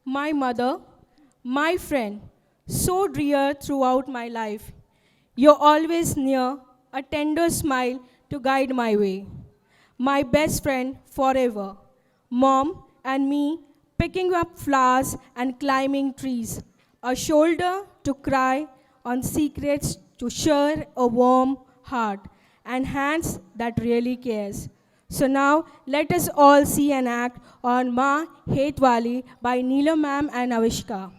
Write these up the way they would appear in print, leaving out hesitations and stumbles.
my mother, my friend, so dear throughout my life. You're always near, a tender smile to guide my way. My best friend forever. Mom and me picking up flowers and climbing trees. A shoulder to cry on secrets to share a warm heart and hands that really cares. So now let us all see an act on Ma Hate Wali by Neela ma'am and Avishka.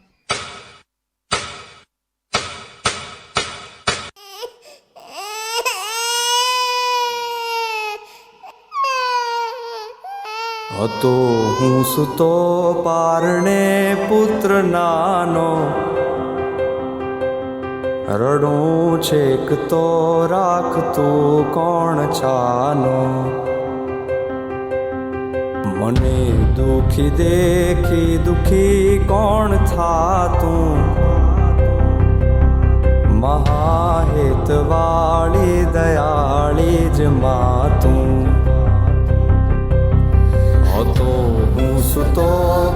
હતો હું સુતો પારણે પુત્ર નાનો રડું છેક તો રાખતું કોણ છાનો મને દુખી દેખી દુખી કોણ થાતું મહાહેતવાળી દયાળી જ માતું હતો હું સુતો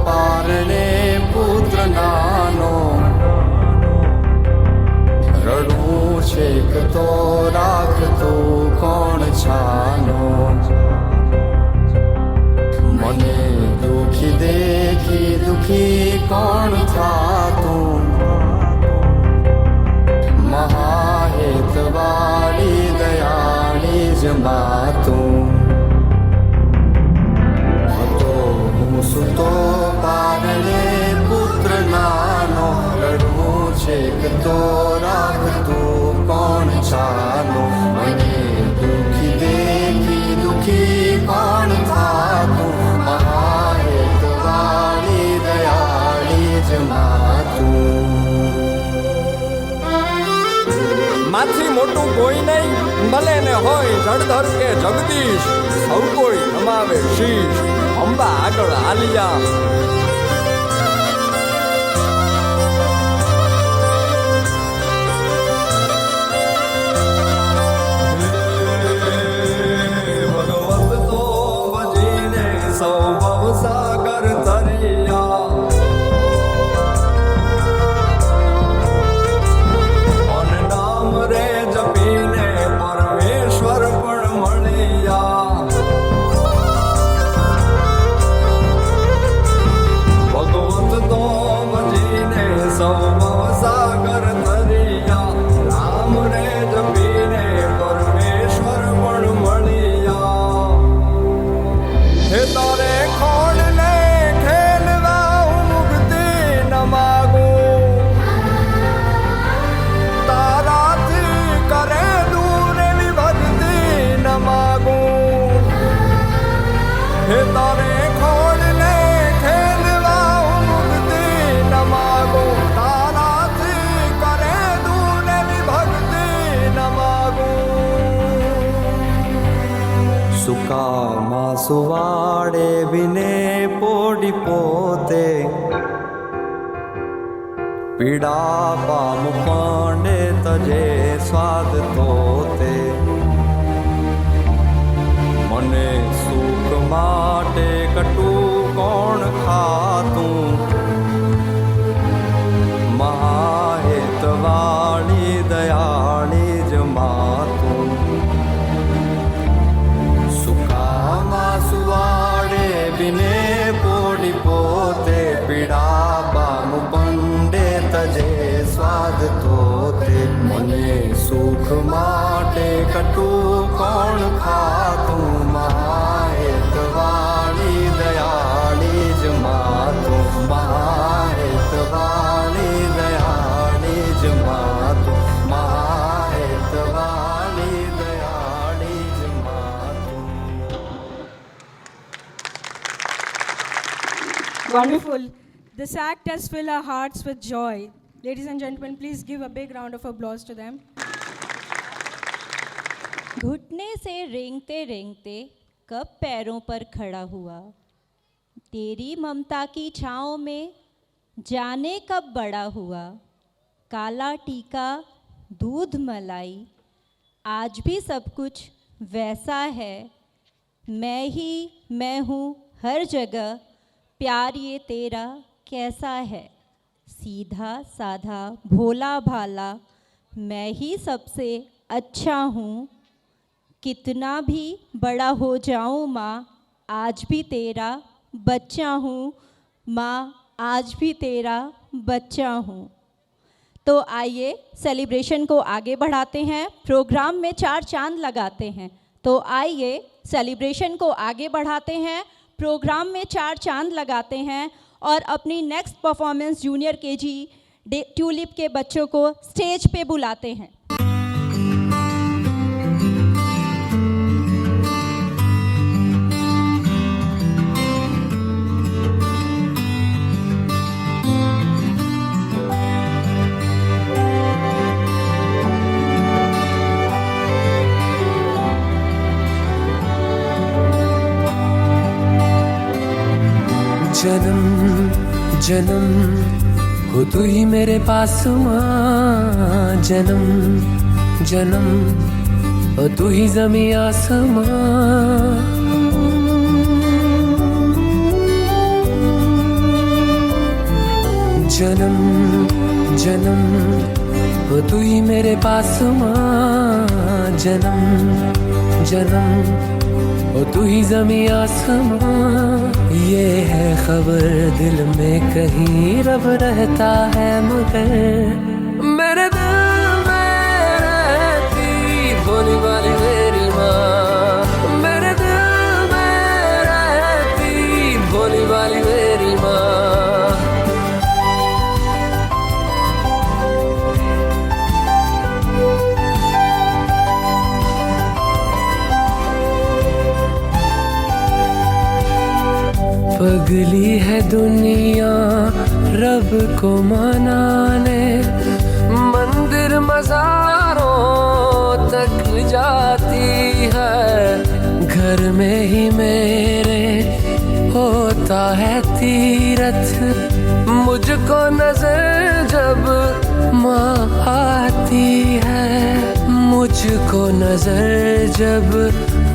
પારણે પુત્ર નાનો રડું છેક તો રાખતું કોણ છાનો મને દુખી દેખી દુખી કોણ થાતું મહાહેતવાળી દયાળી જ માતું સુતો પારણે પુત્ર નાનો રડવું છેક તો રાખતું કોણ છાનો મને દુખી દેખી દુખી કોણ થાતું મહાહેતવાળી દયાળી જ માતું માથી મોટું કોઈ નહીં ભલે ને હોય જળધર કે જગદીશ સૌ કોઈ નમાવે શીશ અંબા આગળ આલિયા ભગવત તો ભજીને સૌ ભવસાગર તરિયા મન નામ રે જપીને પરમેશ્વર પણ મળ્યા ભગવત તો ભજીને સૌ ભવસાગર તરિયા રામ રે જપીને પરમેશ્વર પણ મળ્યા હે તારે ખોડ ને ખેલવા મુક્તિ ન માગું તારાથી કરે દૂર એવી ભક્તિ ન માગું હે તારે ખોડ ને ખેલવા મુક્તિ ન માગું તારાથી કરે દૂર એવી ભક્તિ ન માગું સુકામાં સુવાડે બિને પોડી પોતે પીડા પામ પાંડે તજે સ્વાદ તોતે મને સુખ માટે કટુ કોણ ખાતું મહાહેતવાળી દયાળી જ માતું સુકામાં સુવાડે બિને પોડી પોતે પીડા પામ પંડે તજે સ્વાદ તોતે મને સુખ માટે કટુ કોણ ખાતું મહાહેતવાળી દયાળી જ માતું મહાહેતવાળી દયાળી જ માતું મહાહેતવાળી દયાળી જ માતું Wonderful. This act has filled our hearts with joy. Ladies and gentlemen, please give a big round of applause to them. घुटने से रेंगते रेंगते कब पैरों पर खड़ा हुआ तेरी ममता की छाँव में जाने कब बड़ा हुआ काला टीका दूध मलाई आज भी सब कुछ वैसा है मैं ही मैं हूँ हर जगह प्यार ये तेरा कैसा है? सीधा साधा भोला भाला, मैं ही सबसे अच्छा हूँ। कितना भी बड़ा हो जाऊँ माँ, आज भी तेरा बच्चा हूँ। माँ, आज भी तेरा बच्चा हूँ। तो आइए सेलिब्रेशन को आगे बढ़ाते हैं, प्रोग्राम में 4 चांद लगाते हैं। तो आइए सेलिब्रेशन को आगे बढ़ाते हैं, प्रोग्राम में 4 चांद लगाते हैं और अपनी next performance junior KG tulip के बच्चों को स्टेज पे बुलाते हैं। जन्म जन्म हो तू ही मेरे पास माँ, जन्म जन्म हो तू ही ज़मीं आसमां। जन्म जन्म हो तू ही मेरे पास माँ, जन्म जन्म ओ तू ही ज़मीं आसमां। ये है खबर दिल में कहीं रब रहता है, मगर मेरे दिल में रहती भोली वाली मेरी माँ। मेरे दिल में रहती भोली वाली मेरी माँ। पगली है दुनिया रब को मनाने, मंदिर मज़ारों तक जाती है। घर में ही मेरे होता है तीरथ, मुझको नजर जब माँ आती है। मुझको नजर जब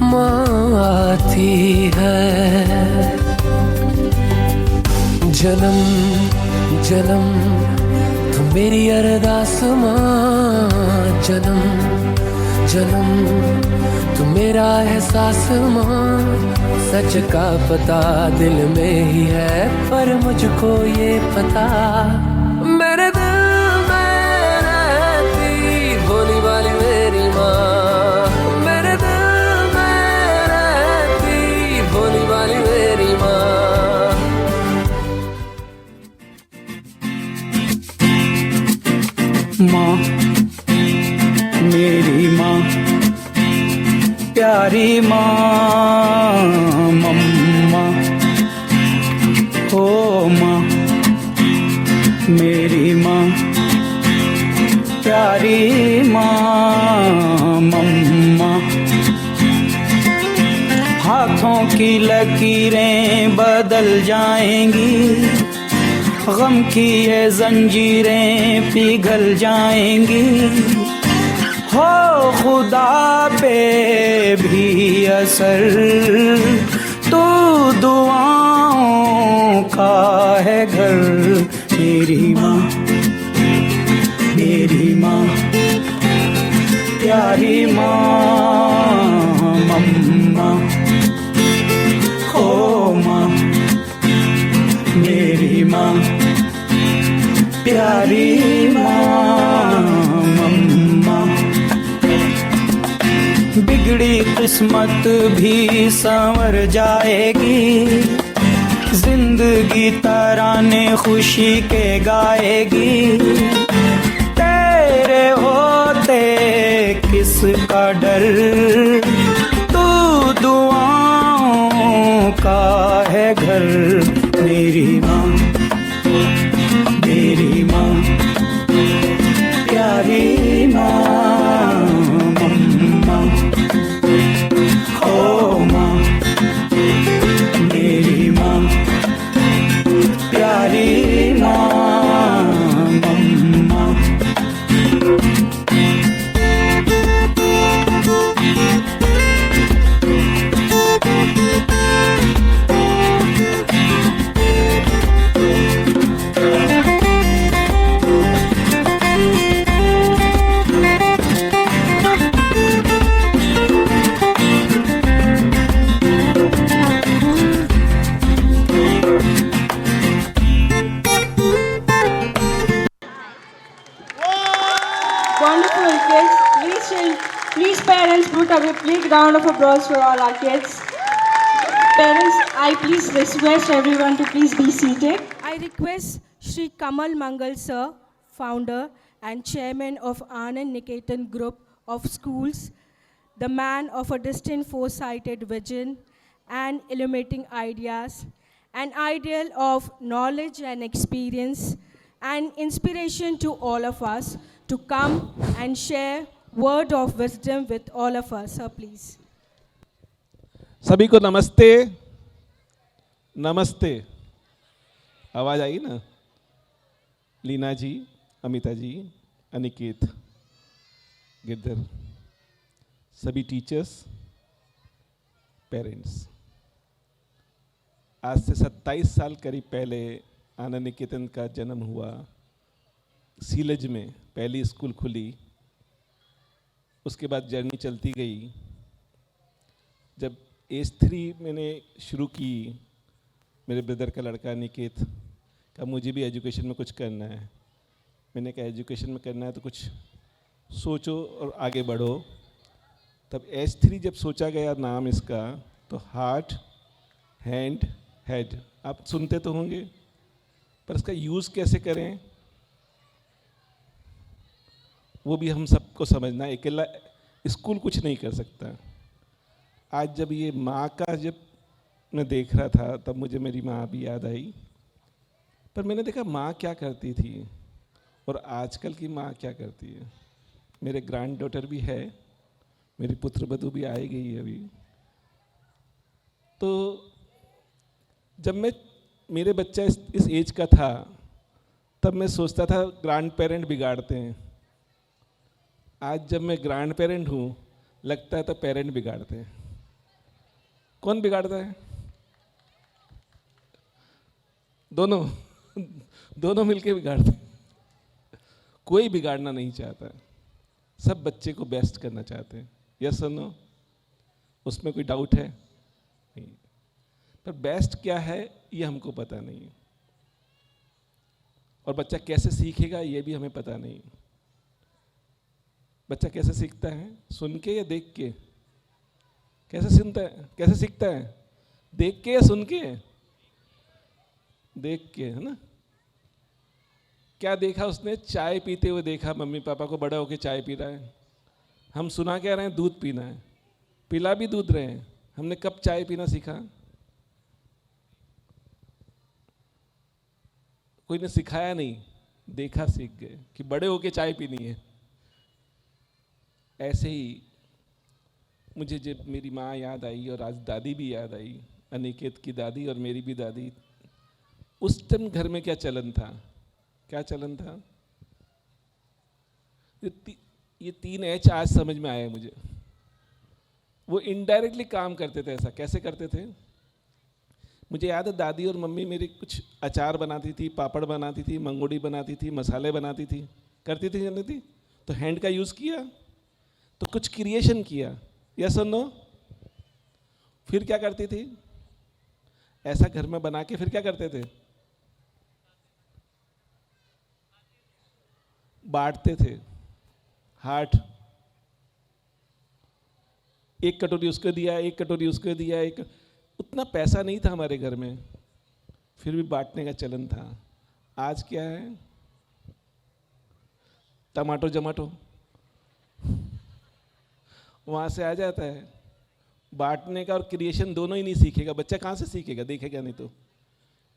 माँ आती है। जन्म जन्म तू मेरी अरदास माँ, जन्म जन्म तू मेरा एहसास माँ। सच का पता दिल में ही है, पर मुझको ये पता मेरे दिल में रहती भोली वाली मेरी माँ। मेरे दिल में रहती भोली वाली मेरी माँ। माँ मेरी माँ, प्यारी माँ, मम्मा ओ माँ मेरी माँ, प्यारी माँ, मम्मा। हाथों की लकीरें बदल जाएंगी, गम की ये जंजीरें पिघल जाएंगी। हो खुदा पे भी असर तो दुआओं का है घर। मेरी माँ मेरी माँ, प्यारी माँ, मम्मा ओ माँ मेरी माँ, प्यारी माँ, मम्मा। बिगड़ी किस्मत भी संवर जाएगी, जिंदगी तराने खुशी के गाएगी। तेरे होते किसका डर, तू दुआओं का है घर। मेरी माँ मेरी माँ, प्यारी माँ, मम्मा ओ माँ मेरी माँ, प्यारी माँ, मम्मा। a big round of applause for all our kids. Parents, I please request everyone to please be seated. I request Shri Kamal Mangal sir, founder and chairman of Anand Niketan Group of Schools, the man of a distinct foresighted vision and illuminating ideas, an ideal of knowledge and experience, and inspiration to all of us to come and share word of wisdom with all of us. Sir, please. सभी को नमस्ते। नमस्ते, आवाज़ आई ना? लीना जी, अमिता जी, अनिकेत, गिरधर, सभी teachers, parents. आज से 27 साल करीब पहले आनंद निकेतन का जन्म हुआ। सीलज में पहली स्कूल खुली, उसके बाद जर्नी चलती गई। जब एज 3 मैंने शुरू की, मेरे ब्रदर का लड़का निकेत का मुझे भी एजुकेशन में कुछ करना है। मैंने कहा एजुकेशन में करना है तो कुछ सोचो और आगे बढ़ो। तब एज 3 जब सोचा गया नाम इसका, तो हार्ट, हैंड, हेड, आप सुनते तो होंगे, पर इसका यूज़ कैसे करें वो भी हम सबको समझना है। अकेला स्कूल कुछ नहीं कर सकता। आज जब ये माँ का जब मैं देख रहा था, तब मुझे मेरी माँ भी याद आई। पर मैंने देखा माँ क्या करती थी और आजकल की माँ क्या करती है। मेरे ग्रैंड डॉटर भी है, मेरी पुत्रवधू भी आई गई है अभी। तो जब मेरे बच्चा इस एज का था, तब मैं सोचता था ग्रैंड पेरेंट बिगाड़ते हैं। आज जब मैं ग्रैंड पेरेंट हूँ, लगता है तो पेरेंट बिगाड़ते हैं। कौन बिगाड़ता है? दोनों मिलके बिगाड़ते हैं। कोई बिगाड़ना नहीं चाहता, सब बच्चे को बेस्ट करना चाहते हैं। यस और नो? उसमें कोई डाउट है? नहीं। पर बेस्ट क्या है ये हमको पता नहीं, और बच्चा कैसे सीखेगा ये भी हमें पता नहीं। बच्चा कैसे सीखता है? सुन के या देख के? कैसे सुनता है, कैसे सीखता है? देख के या सुन के? देख के, है ना? क्या देखा उसने? चाय पीते हुए देखा मम्मी पापा को, बड़ा होके चाय पी रहा है। हम सुना क्या रहे हैं? दूध पीना है। पिला भी दूध रहे हैं। हमने कब चाय पीना सीखा? कोई ने सिखाया नहीं, देखा सीख गए कि बड़े होके चाय पीनी है। ऐसे ही मुझे जब मेरी माँ याद आई और आज दादी भी याद आई, अनिकेत की दादी और मेरी भी दादी। उस टाइम घर में क्या चलन था? क्या चलन था? ये 3 H आज समझ में आया मुझे। वो इनडायरेक्टली काम करते थे। ऐसा कैसे करते थे? मुझे याद है दादी और मम्मी मेरी कुछ अचार बनाती थी, पापड़ बनाती थी, मंगोड़ी बनाती थी, मसाले बनाती थी, करती थी जानती थी। तो हैंड का यूज़ किया, तो कुछ क्रिएशन किया। यस और नो? फिर क्या करती थी? ऐसा घर में बना के फिर क्या करते थे? बांटते थे। हार्ट, एक कटोरी उसको दिया, एक कटोरी उसको दिया, एक। उतना पैसा नहीं था हमारे घर में, फिर भी बांटने का चलन था। आज क्या है? टमाटो जमाटो वहाँ से आ जाता है। बांटने का और क्रिएशन दोनों ही नहीं सीखेगा बच्चा। कहाँ से सीखेगा? देखेगा नहीं तो।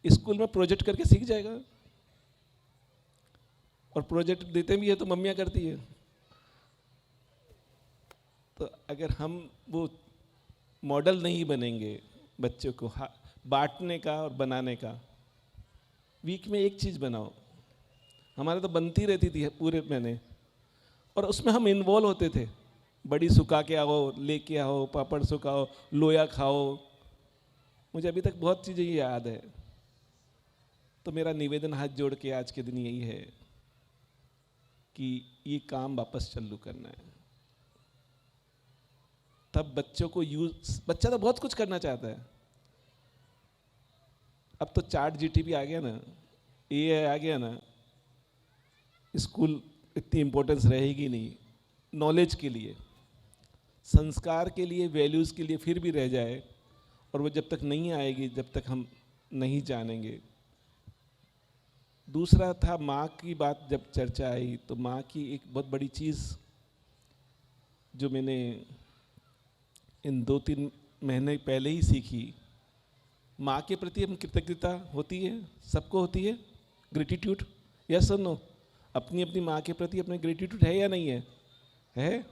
स्कूल में प्रोजेक्ट करके सीख जाएगा, और प्रोजेक्ट देते भी है तो मम्मियाँ करती है। तो अगर हम वो मॉडल नहीं बनेंगे बच्चों को बांटने का और बनाने का, वीक में एक चीज़ बनाओ। हमारे तो बनती रहती थी पूरे महीने, और उसमें हम इन्वॉल्व होते थे। बड़ी सुखा के आओ, लेके आओ, पापड़ सुखाओ, लोया खाओ। मुझे अभी तक बहुत चीज़ें याद है। तो मेरा निवेदन हाथ जोड़ के आज के दिन यही है कि ये काम वापस चालू करना है। तब बच्चों को बच्चा तो बहुत कुछ करना चाहता है। अब तो चार्ट जीटीपी आ गया ना, AI आ गया ना, स्कूल इतनी इम्पोर्टेंस रहेगी नहीं नॉलेज के लिए। संस्कार के लिए, वैल्यूज़ के लिए फिर भी रह जाए, और वो जब तक नहीं आएगी, जब तक हम नहीं जानेंगे। दूसरा था माँ की बात, जब चर्चा आई तो माँ की एक बहुत बड़ी चीज़ जो मैंने इन 2-3 महीने पहले ही सीखी, माँ के प्रति हम कृतज्ञता होती है, सबको होती है, ग्रेटिट्यूड, यस और नो? अपनी अपनी माँ के प्रति अपने ग्रेटिट्यूड है या नहीं है? है,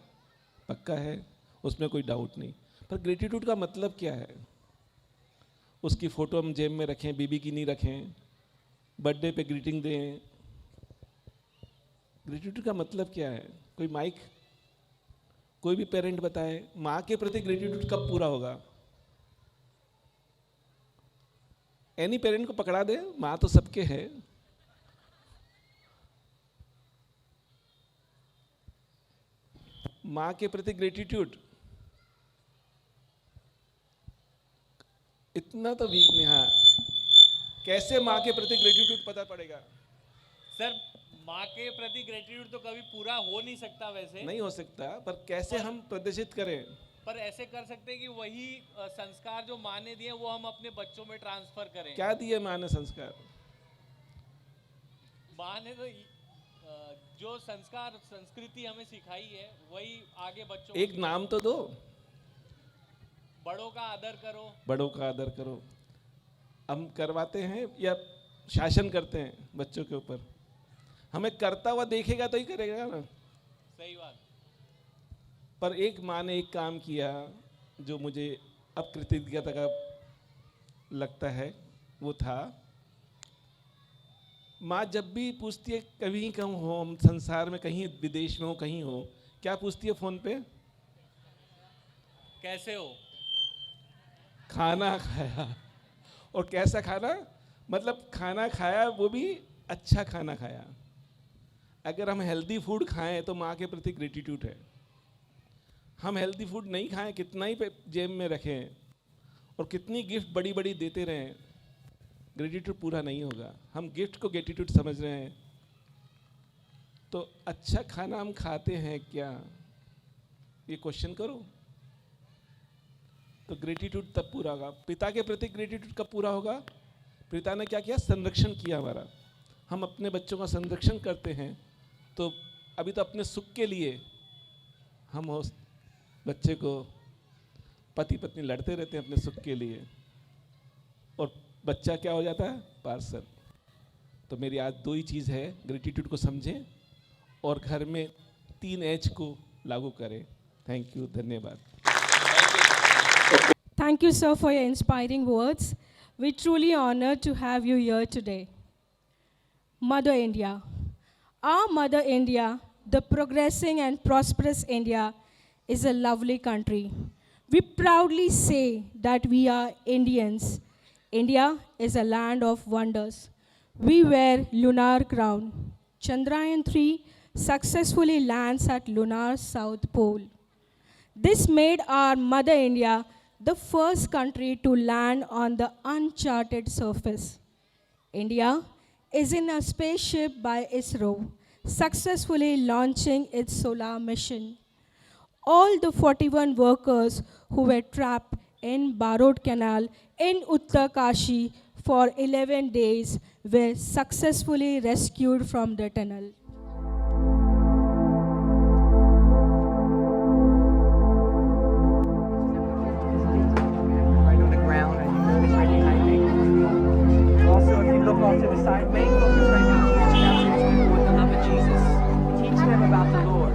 पक्का है, उसमें कोई डाउट नहीं। पर ग्रेटिट्यूड का मतलब क्या है? उसकी फ़ोटो हम जेब में रखें, बीबी की नहीं रखें, बर्थडे पे ग्रीटिंग दें, ग्रेटिट्यूड का मतलब क्या है? कोई माइक, कोई भी पेरेंट बताए, माँ के प्रति ग्रेटिट्यूड कब पूरा होगा? एनी पेरेंट को पकड़ा दे, माँ तो सबके है। माँ के प्रति ग्रेटिट्यूड इतना तो वीक नहीं। हाँ, कैसे माँ के प्रति ग्रेटिट्यूड पता पड़ेगा? सर, माँ के प्रति ग्रेटिट्यूड तो कभी पूरा हो नहीं सकता, वैसे नहीं हो सकता, पर कैसे हम प्रदर्शित करें? पर ऐसे कर सकते हैं कि वही संस्कार जो माँ ने दिए वो हम अपने बच्चों में ट्रांसफर करें। क्या दिए माँ ने संस्कार? माँ ने तो जो संस्कार संस्कृति हमें सिखाई है वही आगे बच्चों एक नाम तो दो। बड़ों का आदर करो। बड़ों का आदर करो। हम करवाते हैं या शासन करते हैं बच्चों के ऊपर? हमें करता हुआ देखेगा तो ही करेगा ना। सही बात। पर एक माँ ने एक काम किया जो मुझे अब कृतज्ञता का लगता है, वो था, माँ जब भी पूछती है, कभी कहूँ हो हम संसार में, कहीं विदेश में हो, कहीं हो, क्या पूछती है फ़ोन पे? कैसे हो? खाना खाया। और कैसा खाना? मतलब खाना खाया, वो भी अच्छा खाना खाया। अगर हम हेल्दी फूड खाएं तो माँ के प्रति ग्रेटिट्यूड है। हम हेल्दी फूड नहीं खाएं, कितना ही जेब में रखें और कितनी गिफ्ट बड़ी बड़ी देते रहें, ग्रेटिट्यूड पूरा नहीं होगा। हम गिफ्ट को ग्रेटिट्यूड समझ रहे हैं। तो अच्छा खाना हम खाते हैं क्या, ये क्वेश्चन करो, तो ग्रेटिट्यूड तब पूरा होगा। पिता के प्रति ग्रेटिट्यूड कब पूरा होगा? पिता ने क्या किया? संरक्षण किया हमारा। हम अपने बच्चों का संरक्षण करते हैं, तो अभी तो अपने सुख के लिए हम उस बच्चे को, पति पत्नी लड़ते रहते हैं अपने सुख के लिए, और बच्चा क्या हो जाता है? पार्सल। तो मेरी आज 2 ही चीज़ है, ग्रेटिट्यूड को समझें और घर में 3 H को लागू करें। थैंक यू, धन्यवाद। Thank you, sir, for your inspiring words. We're truly honored to have you here today. Mother India. Our Mother India, the progressing and prosperous India, is a lovely country. We proudly say that we are Indians. India is a land of wonders. We wear lunar crown. Chandrayaan-3 successfully lands at lunar South Pole. This made our Mother India the first country to land on the uncharted surface. India is in a spaceship by ISRO, successfully launching its solar mission. All the 41 workers who were trapped in Barod Canal in Uttarkashi for 11 days were successfully rescued from the tunnel. Right on the ground, and it's really tightening. Also, if you look off to the side, main focus right now is reaching out to these people with the love of Jesus. Teach them about the Lord.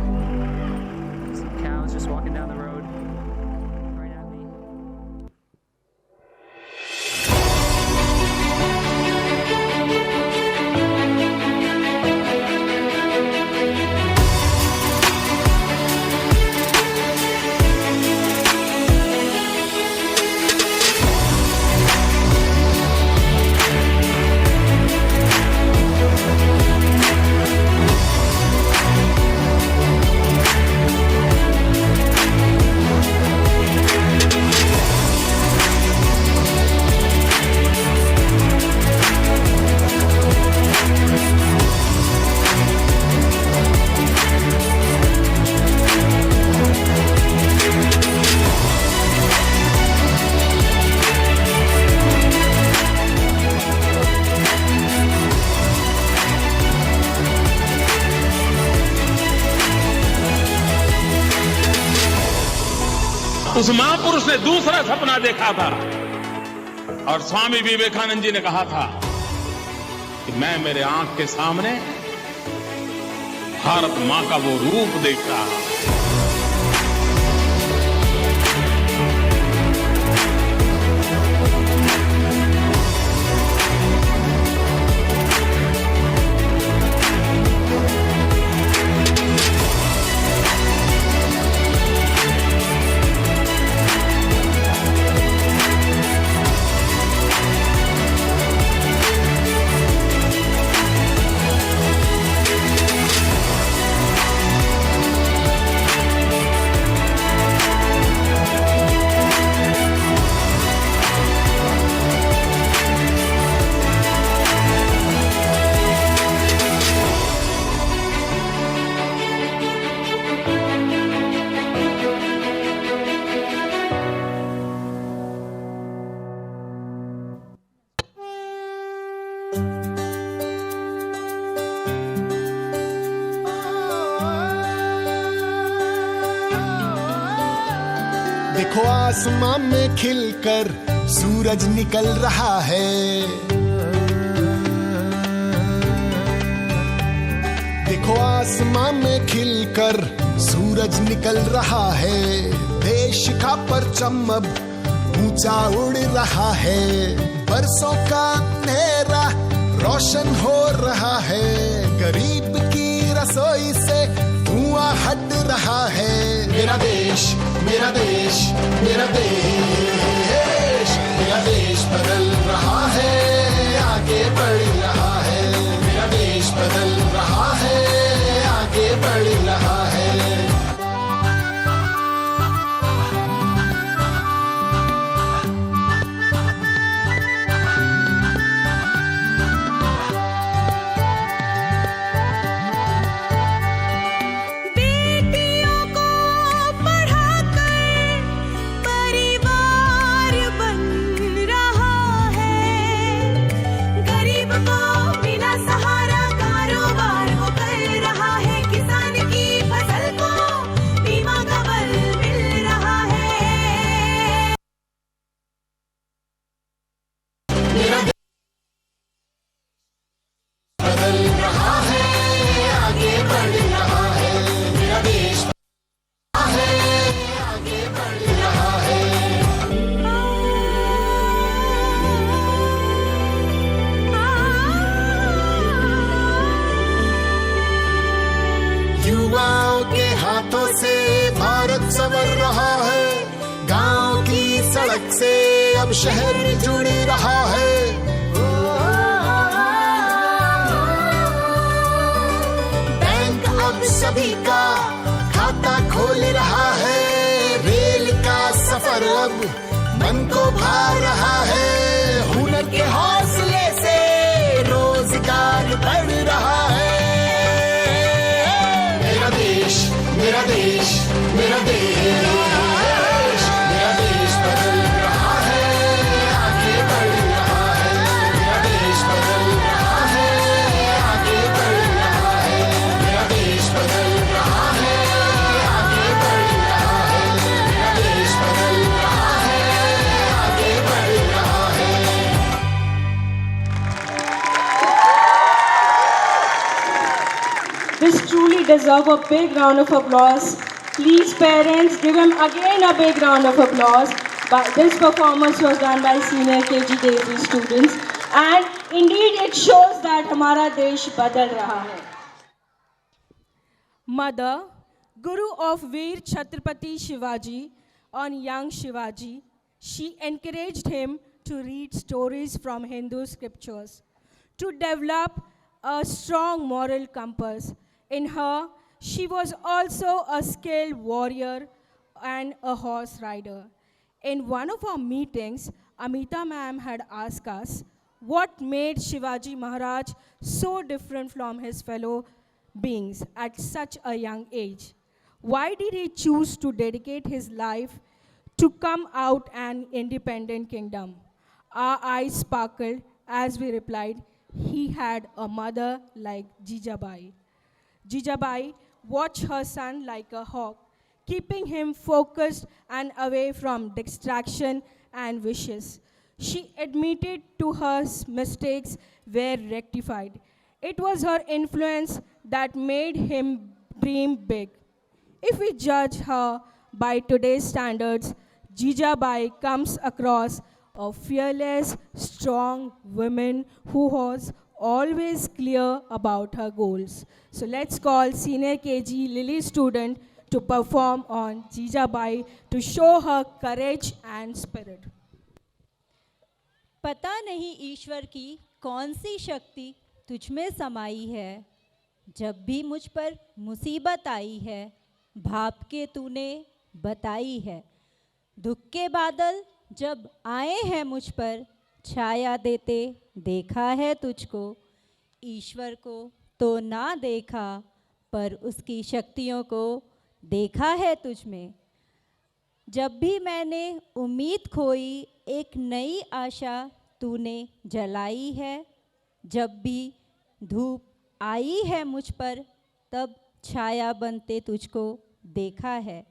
Some cows just walking down the road right at me. उस महापुरुष ने दूसरा सपना देखा था और स्वामी विवेकानंद जी ने कहा था कि मैं मेरे आंख के सामने भारत मां का वो रूप देख रहा हूं। देखो आसमां में खिलकर सूरज निकल रहा है। देखो आसमां में खिलकर सूरज निकल रहा है। देश का परचम अब ऊंचा उड़ रहा है। बरसों का अंधेरा रोशन हो रहा है। गरीब की रसोई से धुआं हट रहा है। मेरा देश, मेरा देश, मेरा देश, मेरा देश बदल रहा है, आगे बढ़ रहा है। मेरा देश बदल रहा है, आगे बढ़ रहा है। युवाओं के हाथों से भारत संवर रहा है। गांव की सड़क से अब शहर जुड़ रहा है। बैंक अब सभी का खाता खोल रहा है। रेल का सफर अब मन को भा रहा है। हुनर के हौसले से रोजगार बढ़ रहा है। मेरा देश, मेरा देश, मेरा देश, मेरा देश बदल रहा है, आगे बढ़ रहा है। मेरा देश बदल रहा है, आगे बढ़ रहा है। मेरा देश बदल रहा है, आगे बढ़ रहा है। मेरा देश बदल रहा है, आगे बढ़ रहा है। This truly deserves a big round of applause. Please, parents, give him again a big round of applause. But this performance was done by senior KG Devi students, and indeed it shows that हमारा देश बदल रहा है. Mother, Guru of Veer Chhatrapati Shivaji, on young Shivaji, she encouraged him to read stories from Hindu scriptures to develop a strong moral compass. In her, she was also a skilled warrior and a horse rider. In one of our meetings, Amita ma'am had asked us what made Shivaji Maharaj so different from his fellow beings at such a young age. Why did he choose to dedicate his life to come out an independent kingdom? Our eyes sparkled as we replied, he had a mother like Jijabai. Jijabai watched her son like a hawk, keeping him focused and away from distraction and wishes. She admitted to her mistakes were rectified. It was her influence that made him dream big. If we judge her by today's standards, Jijabai comes across a fearless, strong woman who was always clear about her goals. So let's call senior KG Lily student to perform on Jijabai to show her courage and spirit. पता नहीं ईश्वर की कौन सी शक्ति तुझ में समाई है, जब भी मुझ पर मुसीबत आई है भाप के तूने बताई है। दुख के बादल जब आए हैं मुझ पर छाया देते देखा है तुझको। ईश्वर को तो ना देखा पर उसकी शक्तियों को देखा है तुझ में। जब भी मैंने उम्मीद खोई एक नई आशा तूने जलाई है। जब भी धूप आई है मुझ पर तब छाया बनते तुझको देखा है।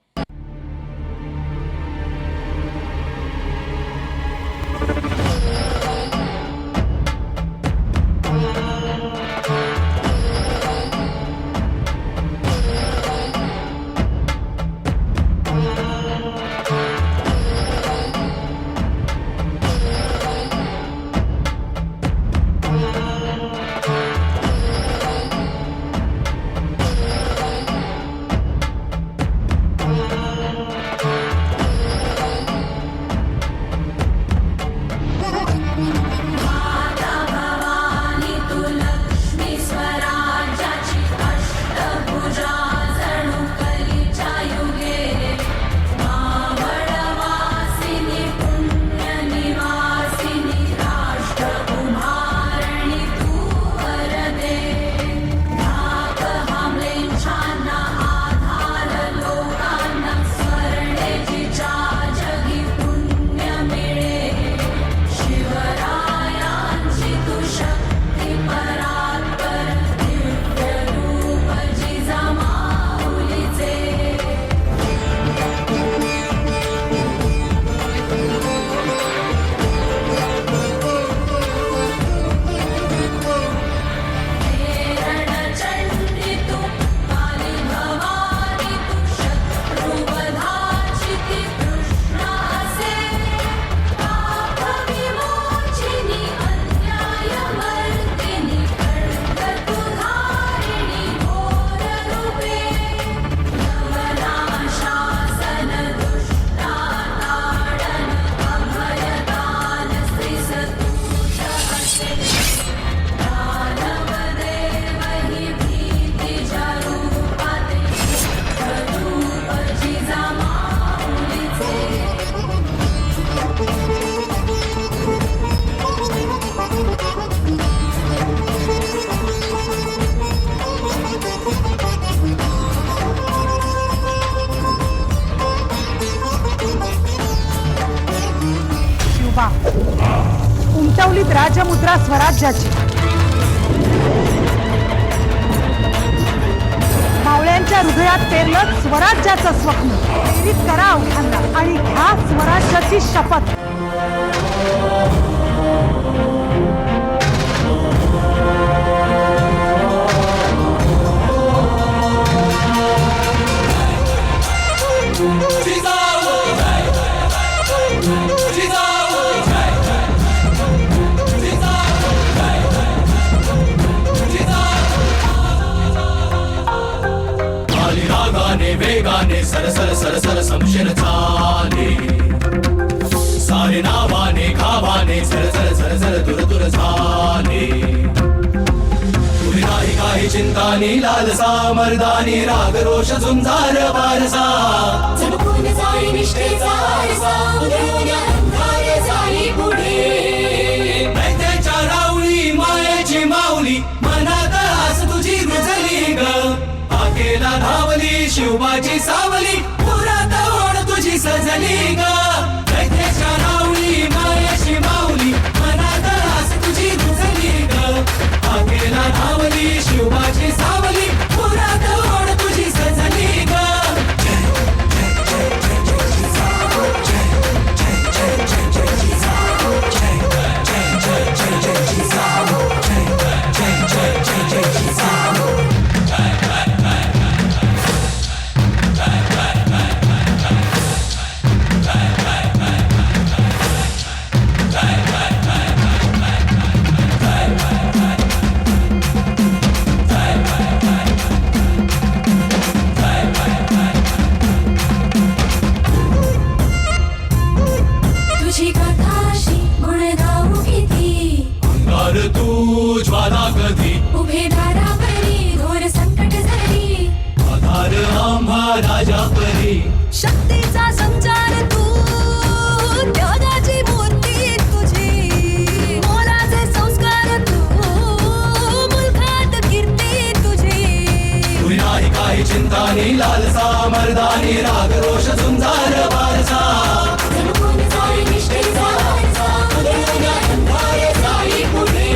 उमटवलीत राजमुद्रा स्वराज्याची। मावळ्यांच्या हृदयात पेरलं स्वराज्याचं स्वप्न। प्रेरित करा अवघांना आणि घ्या स्वराज्याची शपथ। वेगाने सरसर सरसर समशेर चाले। सारे नावाने घावाने झरझर झरझर दूर दूर झाले। तुझी नाही काही चिंता नी लालसा मर्दानी राग रोष झुंजार वारसा। चमकून जाई निष्ठेचा आरसा उधळून अंधार जाई पुढे। दैत्याच्या राऊळी मायेची माऊली मनात आस तुझी रुजली ग। आकेला धावली शिवबाची सावली पुरात ओढ तुझी सजली ग। दैत्याच्या राऊळी मायेची माऊली मनात आस तुझी रुजली ग। आकेला धावली शिवबाची सावली पुरात ओढ तुझी सजली ग। मर्दानी राग रोष झुंजार वारसा साई पुढे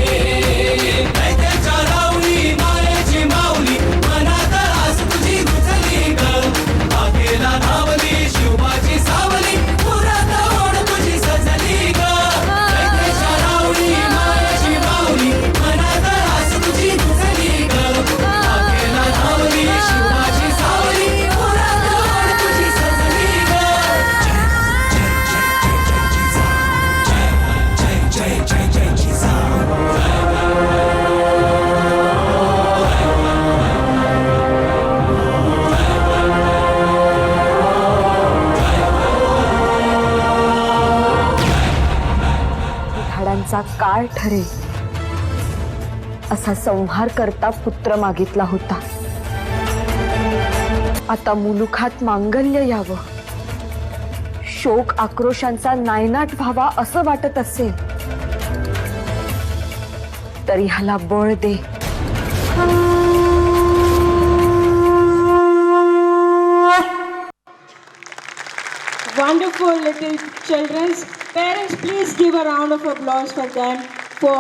त्याच्या रावली मायेची माऊली मनात आस तुझी गुंतली ग आकेला धावली शिवबाची सावली पुरात ओढ तुझी सजली ग त्याच्या रावली मायेची माऊली मनात आस तुझी गुंतली ग आकेला धावली शिवबाची सावली पुरात ओढ तुझी सजली ग जय जय जय जिजा झाडांचा काळ ठरेल असा संहार करता पुत्र मागितला होता. आता मुलुखात मांगल्य यावं, शोक आक्रोशांचा नायनाट व्हावा असं वाटत असेल तरी ह्याला बळ दे. Wonderful little children. Parents, please give a round of applause for them for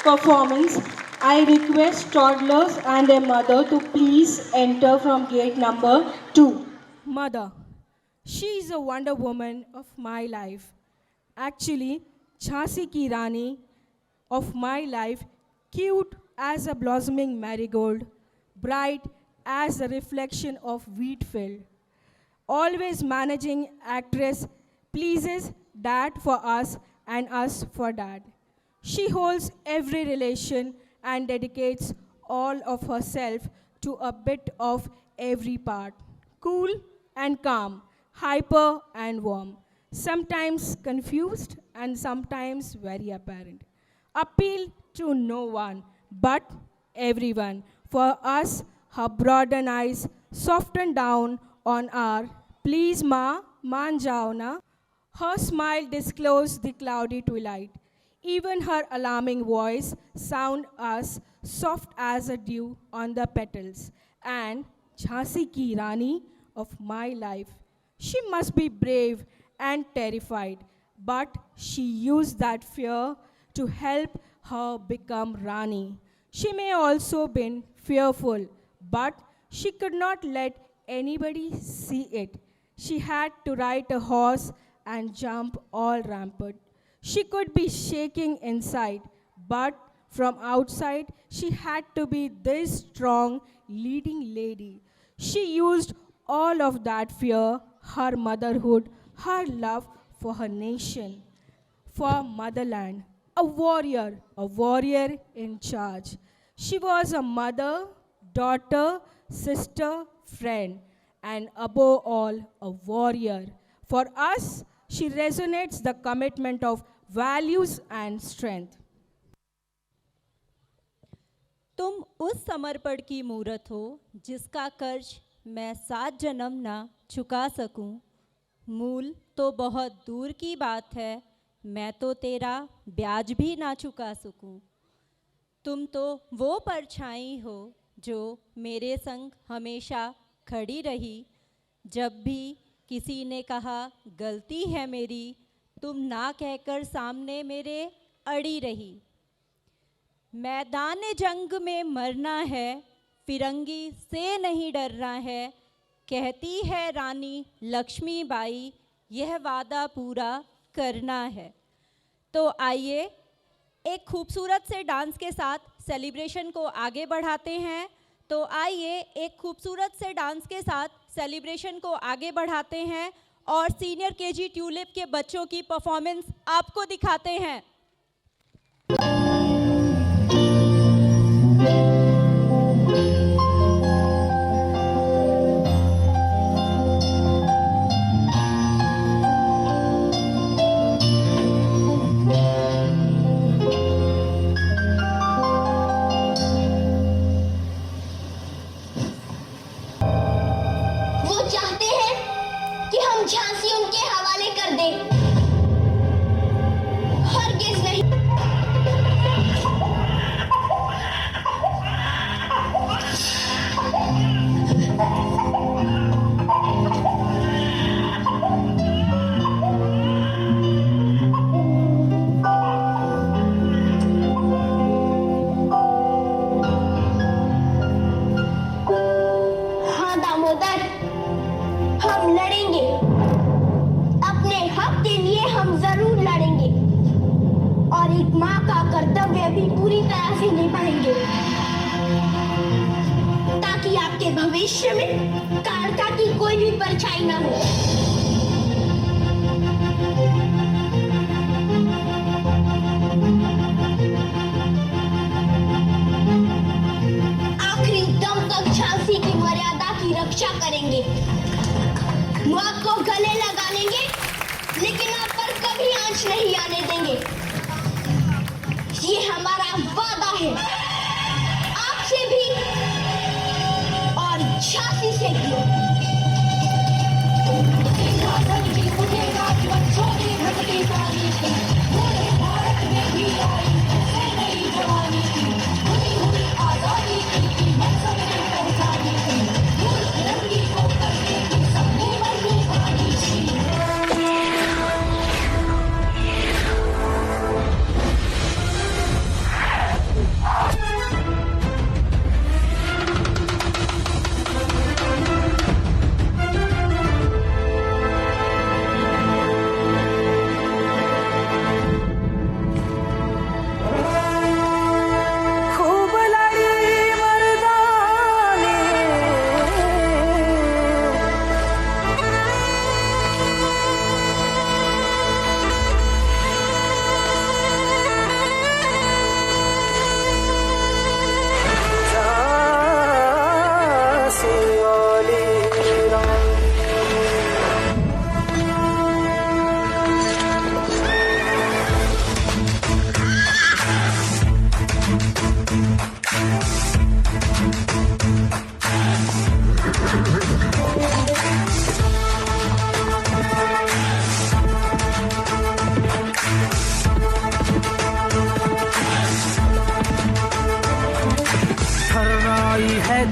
performance. I request toddlers and their mother to please enter from gate number 2. Mother, she is a wonder woman of my life. Actually, Jhansi ki Rani of my life, cute as a blossoming marigold, bright as a reflection of wheat field. Always managing actress, pleases dad for us and us for dad. She holds every relation and dedicates all of herself to a bit of every part. Cool and calm, hyper and warm, sometimes confused and sometimes very apparent. Appeal to no one but everyone. For us, her broadened eyes soften down on our please ma, maan jao na. Her smile disclosed the cloudy twilight. Even her alarming voice sound us soft as a dew on the petals. And Jhansi ki Rani of my life, she must be brave and terrified, but she used that fear to help her become Rani. She may also been fearful, but she could not let anybody see it. She had to ride a horse and jump all rampant. She could be shaking inside, but from outside she had to be this strong leading lady. She used all of that fear, her motherhood, her love for her nation, for motherland. A warrior in charge. She was a mother, daughter, sister, friend, and above all, a warrior. For us, she resonates the commitment of values and strength. तुम उस समर्पण की मूरत हो जिसका कर्ज मैं 7 जन्म ना चुका सकूं। मूल तो बहुत दूर की बात है, मैं तो तेरा ब्याज भी ना चुका सकूं। तुम तो वो परछाई हो जो मेरे संग हमेशा खड़ी रही। जब भी किसी ने कहा गलती है मेरी, तुम ना कहकर सामने मेरे अड़ी रही। मैदान जंग में मरना है, फिरंगी से नहीं डरना है, कहती है रानी लक्ष्मीबाई, यह वादा पूरा करना है। तो आइए एक खूबसूरत से डांस के साथ सेलिब्रेशन को आगे बढ़ाते हैं। तो आइए एक खूबसूरत से डांस के साथ सेलिब्रेशन को आगे बढ़ाते हैं और सीनियर केजी ट्यूलिप के बच्चों की परफॉर्मेंस आपको दिखाते हैं। झांसी उनके हवाले कर दे। हरगिज़ नहीं। कर्तव्य भी पूरी तरह से निभाएंगे ताकि आपके भविष्य में कायरता की कोई भी परछाई न हो। आखिरी दम तक झांसी की मर्यादा की रक्षा करेंगे, मौत को गले लगा लेंगे, लेकिन आप पर कभी आंच नहीं आने देंगे। ये हमारा वादा है, आपसे भी और झांसी से भी।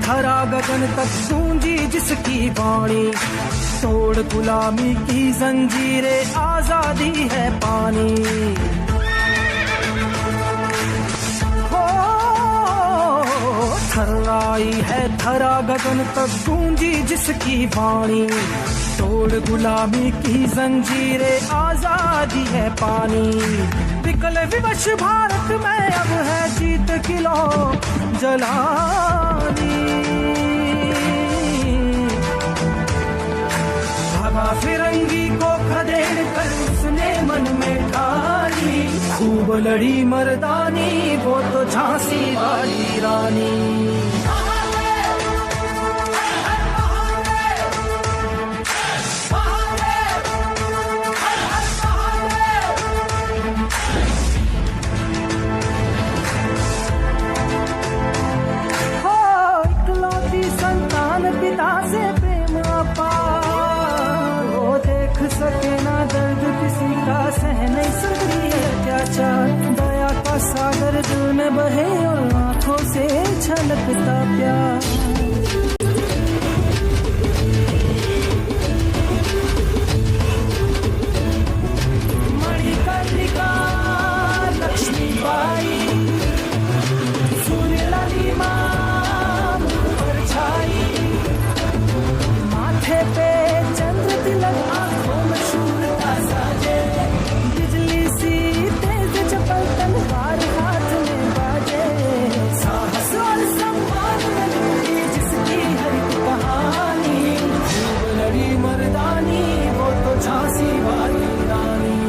धरा गगन तक गूंजी जिसकी वाणी, तोड़ गुलामी की जंजीरें, आजादी है पानी। हो थर्राई है धरा गगन तक गूंजी जिसकी वाणी, तोड़ गुलामी की जंजीरें, आजादी है पानी। विकल विवश भारत में अब है जीत किलो जलानी। भागा फिरंगी को खदेड़ कर उसने मन में ठानी, खूब लड़ी मर्दानी वो तो झांसी वाली रानी। पिता से प्रेम अपार, वो देख सके ना दर्द किसी का, सह नहीं सकती है अत्याचार। दया का सागर दिल में बहे और आंखों से छलकता प्यार। मणिकर्णिका लक्ष्मीबाई, सूर्य लालिमा पर छाई, पे चंद्र तिलक, आंखों में शूरता साजे, बिजली सी तेज चपल तलवार हाथ में बाजे। साहस और सम्मान में जुड़ी जिसकी हर एक कहानी, खूब लड़ी मर्दानी वो तो झांसी वाली रानी।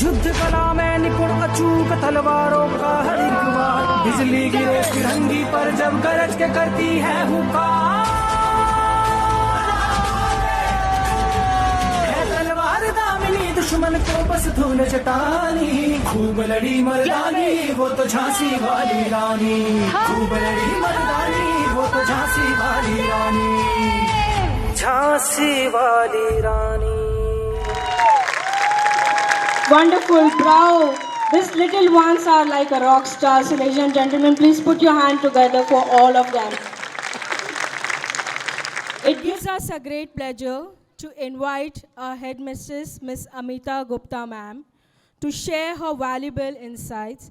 युद्ध कला में निपुण अचूक तलवारों का हर एक वार, बिजली गिरे फिरंगी पर जब गरज के करती है हुकार। है तलवार दामिनी दुश्मन को बस धूल चटानी, खूब लड़ी मर्दानी वो तो झांसी वाली रानी। खूब लड़ी मर्दानी वो तो झांसी वाली रानी, झांसी वाली रानी। Wonderful, bravo. These little ones are like a rock star. So, ladies and gentlemen, please put your hand together for all of them. It gives us a great pleasure to invite our headmistress, Miss Amita Gupta, ma'am, to share her valuable insights.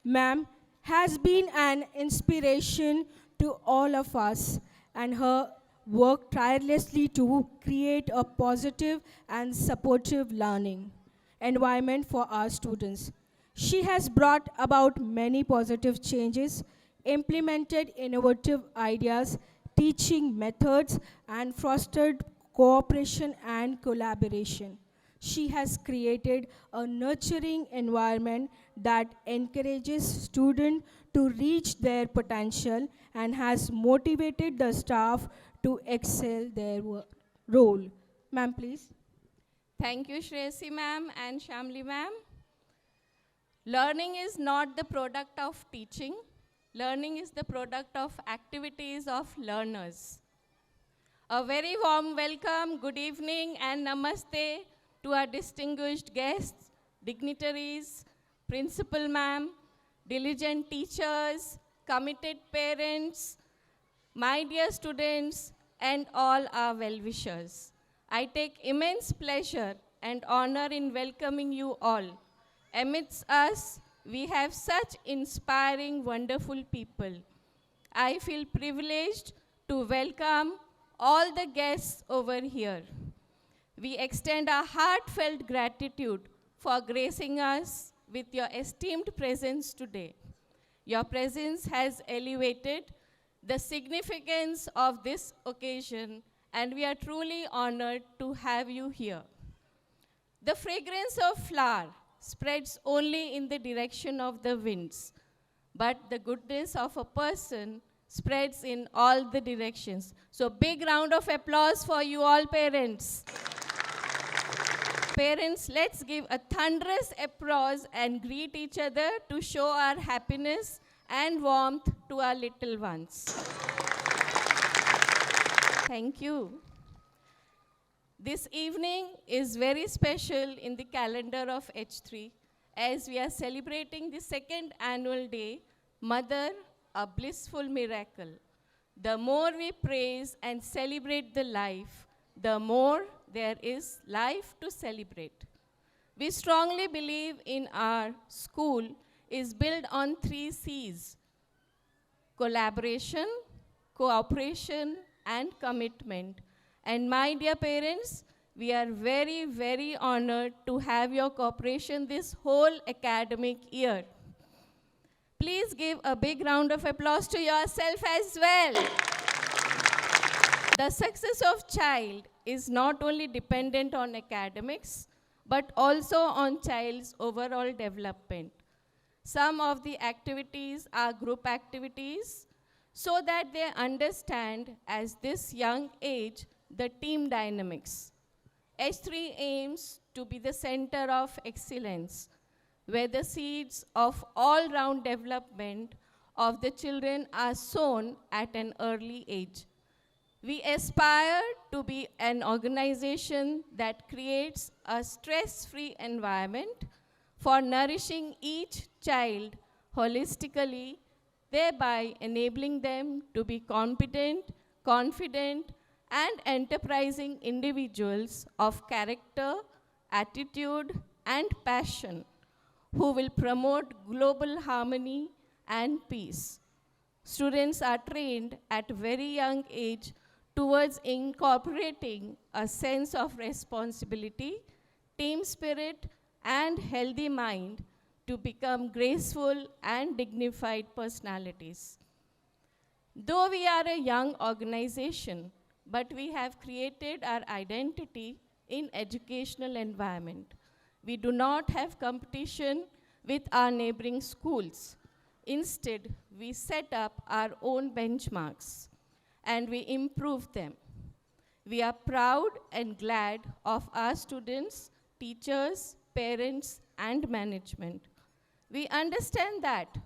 Ma'am has been an inspiration to all of us, and her work tirelessly to create a positive and supportive learning environment for our students. She has brought about many positive changes, implemented innovative ideas, teaching methods, and fostered cooperation and collaboration. She has created a nurturing environment that encourages students to reach their potential and has motivated the staff to excel their role. Ma'am, please. Thank you, Shreyasi ma'am and Shamli ma'am. Learning is not the product of teaching. Learning is the product of activities of learners. A very warm welcome, good evening and namaste to our distinguished guests, dignitaries, principal ma'am, diligent teachers, committed parents, my dear students, and all our well-wishers. I take immense pleasure and honor in welcoming you all. Amidst us, we have such inspiring, wonderful people. I feel privileged to welcome all the guests over here. We extend our heartfelt gratitude for gracing us with your esteemed presence today. Your presence has elevated the significance of this occasion, and we are truly honored to have you here. The fragrance of flower spreads only in the direction of the winds, but the goodness of a person spreads in all the directions. So big round of applause for you all parents. Parents, let's give a thunderous applause and greet each other to show our happiness and warmth to our little ones. Thank you. This evening is very special in the calendar of H3 as we are celebrating the second annual day, Mother, a Blissful Miracle. The more we praise and celebrate the life, the more there is life to celebrate. We strongly believe in our school is built on 3 C's: collaboration, cooperation, and commitment. And my dear parents, we are very, very honored to have your cooperation this whole academic year. Please give a big round of applause to yourself as well. The success of child is not only dependent on academics, but also on child's overall development. Some of the activities are group activities so that they understand as this young age the team dynamics. H3 aims to be the center of excellence, where the seeds of all-round development of the children are sown at an early age. We aspire to be an organization that creates a stress-free environment for nourishing each child holistically, thereby enabling them to be competent, confident, and enterprising individuals of character, attitude, and passion who will promote global harmony and peace. Students are trained at a very young age towards incorporating a sense of responsibility, team spirit, and healthy mind to become graceful and dignified personalities. Though we are a young organization, but we have created our identity in educational environment. We do not have competition with our neighboring schools. Instead, we set up our own benchmarks and we improve them. We are proud and glad of our students, teachers, parents, and management. We understand that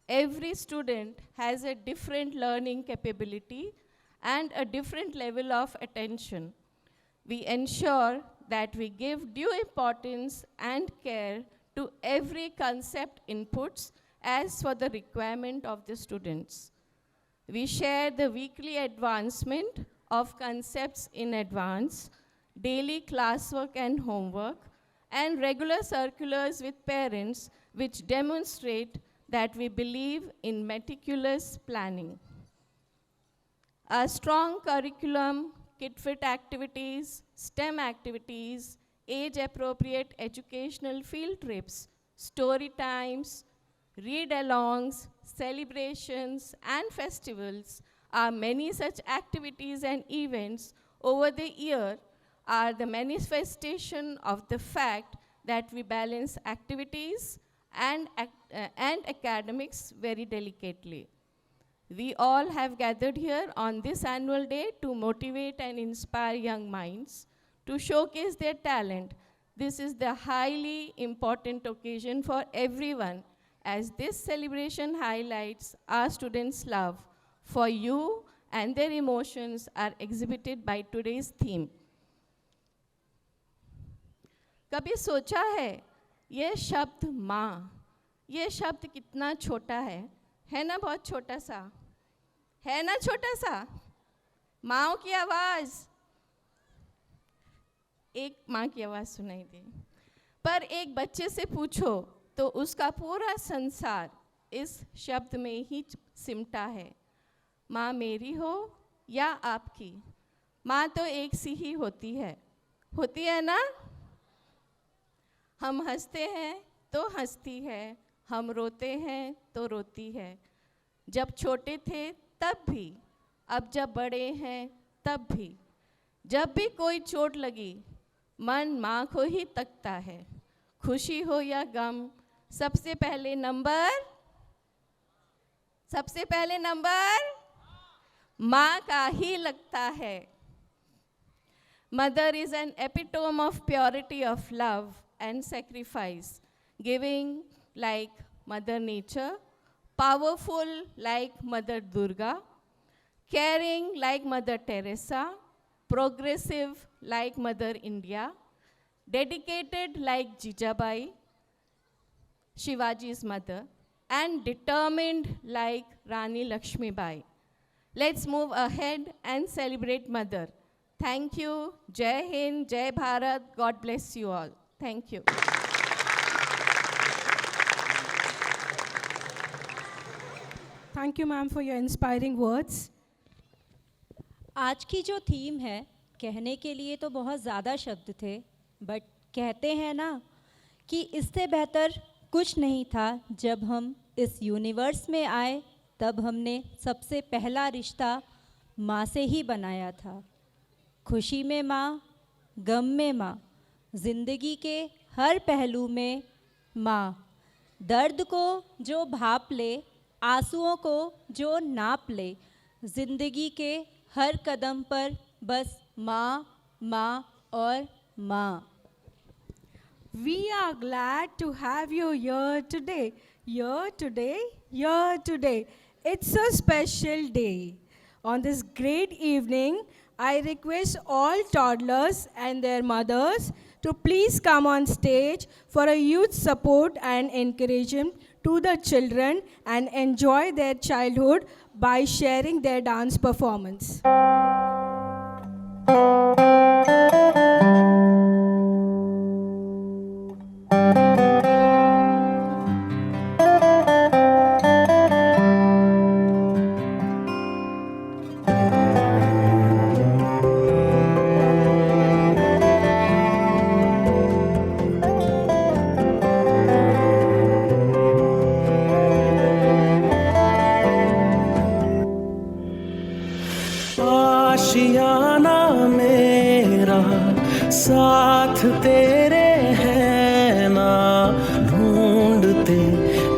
every student has a different learning capability and a different level of attention. We ensure that we give due importance and care to every concept inputs as for the requirement of the students. We share the weekly advancement of concepts in advance, daily classwork and homework, and regular circulars with parents which demonstrate that we believe in meticulous planning. A strong curriculum, kid-fit activities, STEM activities, age-appropriate educational field trips, story times, read-alongs, celebrations, and festivals are many such activities and events over the year are the manifestation of the fact that we balance activities and academics very delicately. We all have gathered here on this annual day to motivate and inspire young minds, to showcase their talent. This is the highly important occasion for everyone, as this celebration highlights our students' love for you, and their emotions are exhibited by today's theme. कभी सोचा है ये शब्द माँ, ये शब्द कितना छोटा है ना? बहुत छोटा सा है ना, छोटा सा। माँ की आवाज़, एक माँ की आवाज़ सुनाई दे, पर एक बच्चे से पूछो तो उसका पूरा संसार इस शब्द में ही सिमटा है। माँ मेरी हो या आपकी, माँ तो एक सी ही होती है ना? हम हंसते हैं तो हंसती है, हम रोते हैं तो रोती है। जब छोटे थे तब भी, अब जब बड़े हैं तब भी। जब भी कोई चोट लगी, मन माँ को ही तकता है। खुशी हो या गम, सबसे पहले नंबर माँ का ही लगता है। Mother is an epitome of purity of love and sacrifice, giving like Mother Nature, powerful like Mother Durga, caring like Mother Teresa, progressive like Mother India, dedicated like Jijabai, Shivaji's mother, and determined like Rani Lakshmibai. Let's move ahead and celebrate Mother. Thank you. Jai Hind, Jai Bharat. God bless you all. Thank you. Thank you, ma'am, for your inspiring words. आज की जो theme है, कहने के लिए तो बहुत ज़्यादा शब्द थे, बट कहते हैं ना कि इससे बेहतर कुछ नहीं था। जब हम इस यूनिवर्स में आए तब हमने सबसे पहला रिश्ता माँ से ही बनाया था। खुशी में माँ, गम में माँ, ज़िंदगी के हर पहलू में माँ। दर्द को जो भाप ले, आंसुओं को जो नाप ले, ज़िंदगी के हर कदम पर बस माँ, माँ और माँ। We are glad to have you here today. Here today. It's a special day. On this great evening, I request all toddlers and their mothers to please come on stage for a youth support and encouragement to the children and enjoy their childhood by sharing their dance performance. आशियाना मेरा साथ तेरे है ना, ढूंढते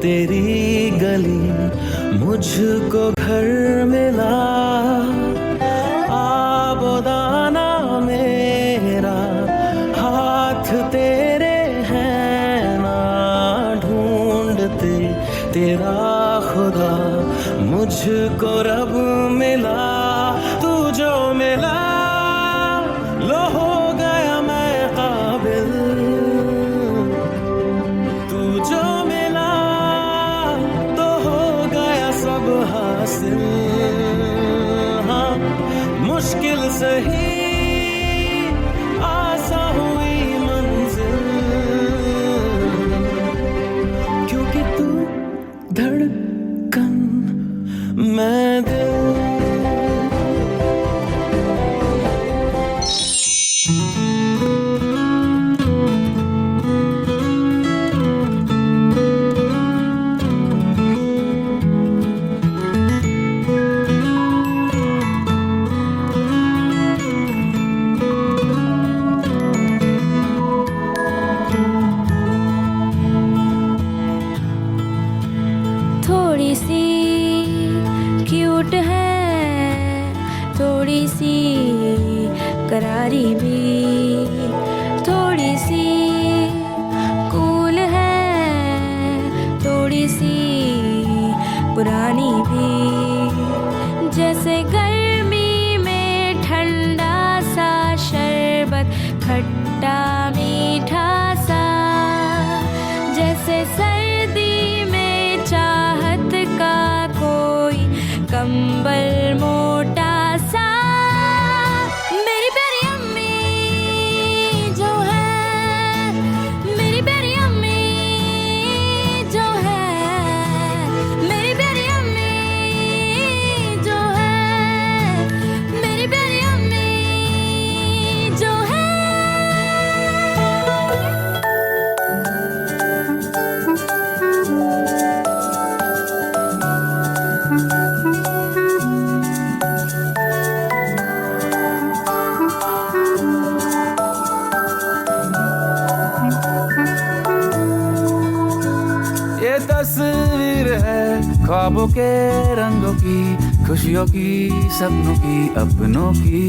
तेरी गली मुझको घर मिला। आबोदाना मेरा हाथ तेरे है ना, ढूंढते तेरा खुदा मुझको रब मिला, तू जो मिला लो हो गया मैं काबिल, तू जो मिला तो हो गया सब हासिल। हाँ मुश्किल सही आसा हुई मंजिल, क्योंकि तू धड़कन मैं दिल। थोड़ी सी क्यूट है, थोड़ी सी करारी भी, थोड़ी सी कूल है, थोड़ी सी पुरानी भी। जैसे गर्मी में ठंडा सा शरबत खट्टा मीठा सा, जैसे सर्दी में चाहत का कोई कंबल मोटा सा। मेरी प्यारी अम्मी जो है, मेरी प्यारी अम्मी जो है, मेरी प्यारी अम्मी जो है, मेरी प्यारी अम्मी जो है। ये तस्वीर है ख्वाबों के रंगों की, खुशियों की, सपनों की, अपनों की।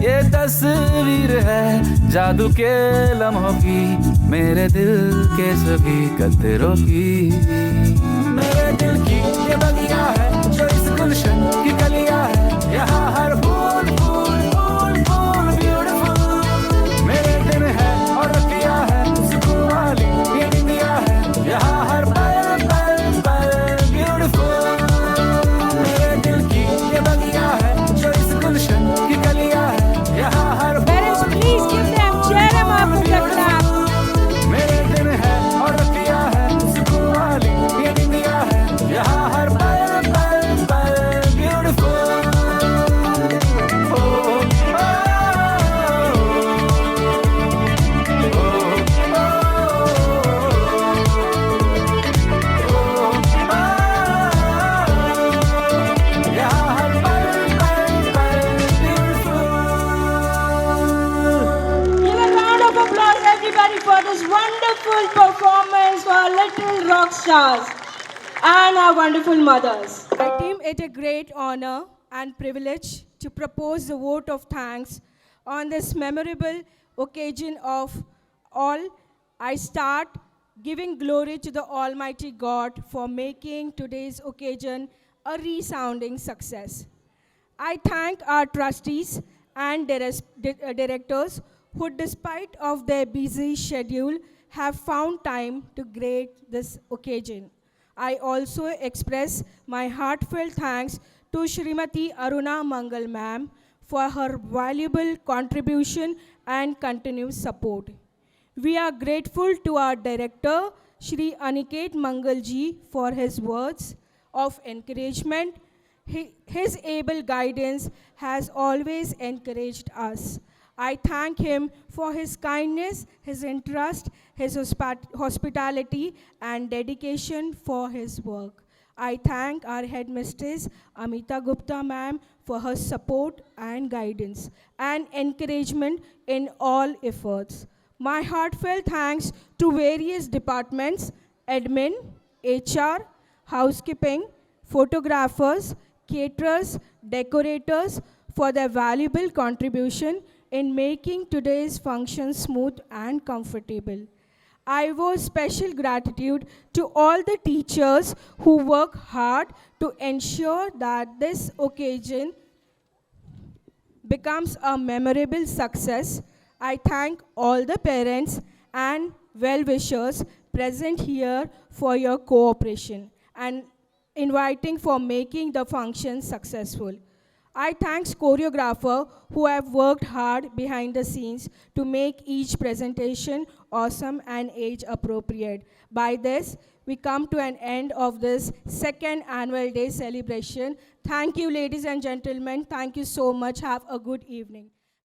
ये तस्वीर है जादू के लम्हों की, मेरे दिल के सभी कतरों की। मेरे दिल की ये बगिया है जो इस गुलशन की कलियां है, यहाँ हर फूल फूल फूल फूल ब्यूटीफुल। मेरे दिन है और रतिया है सुकून वाली ये निंदिया है, यहाँ हर पल पल पल ब्यूटीफुल। मेरे दिल की ये बगिया है जो इस गुलशन की कलियां है, यहाँ हर Parents, please give them, cheer them up with a clap. मेरे दिन है और रतिया है सुकून वाली ये निंदिया है, यहाँ हर पल पल पल beautiful. Give a round of applause, everybody, for this wonderful performance for our little rock stars and our wonderful mothers. I deem it a great honor and privilege to propose the vote of thanks on this memorable occasion of all. I start giving glory to the Almighty God for making today's occasion a resounding success. I thank our trustees and directors who, despite of their busy schedule, have found time to grace this occasion. I also express my heartfelt thanks to Shrimati Aruna Mangal ma'am for her valuable contribution and continued support. We are grateful to our director, Shri Aniket Mangalji, for his words of encouragement. His able guidance has always encouraged us. I thank him for his kindness, his interest, his hospitality, and dedication for his work. I thank our headmistress, Amita Gupta ma'am, for her support and guidance and encouragement in all efforts. My heartfelt thanks to various departments, admin, HR, housekeeping, photographers, caterers, decorators for their valuable contribution in making today's function smooth and comfortable. I vow special gratitude to all the teachers who work hard to ensure that this occasion becomes a memorable success. I thank all the parents and well-wishers present here for your cooperation and inviting for making the function successful. I thank choreographer who have worked hard behind the scenes to make each presentation awesome and age appropriate. By this, we come to an end of this second annual day celebration. Thank you, ladies and gentlemen. Thank you so much. Have a good evening.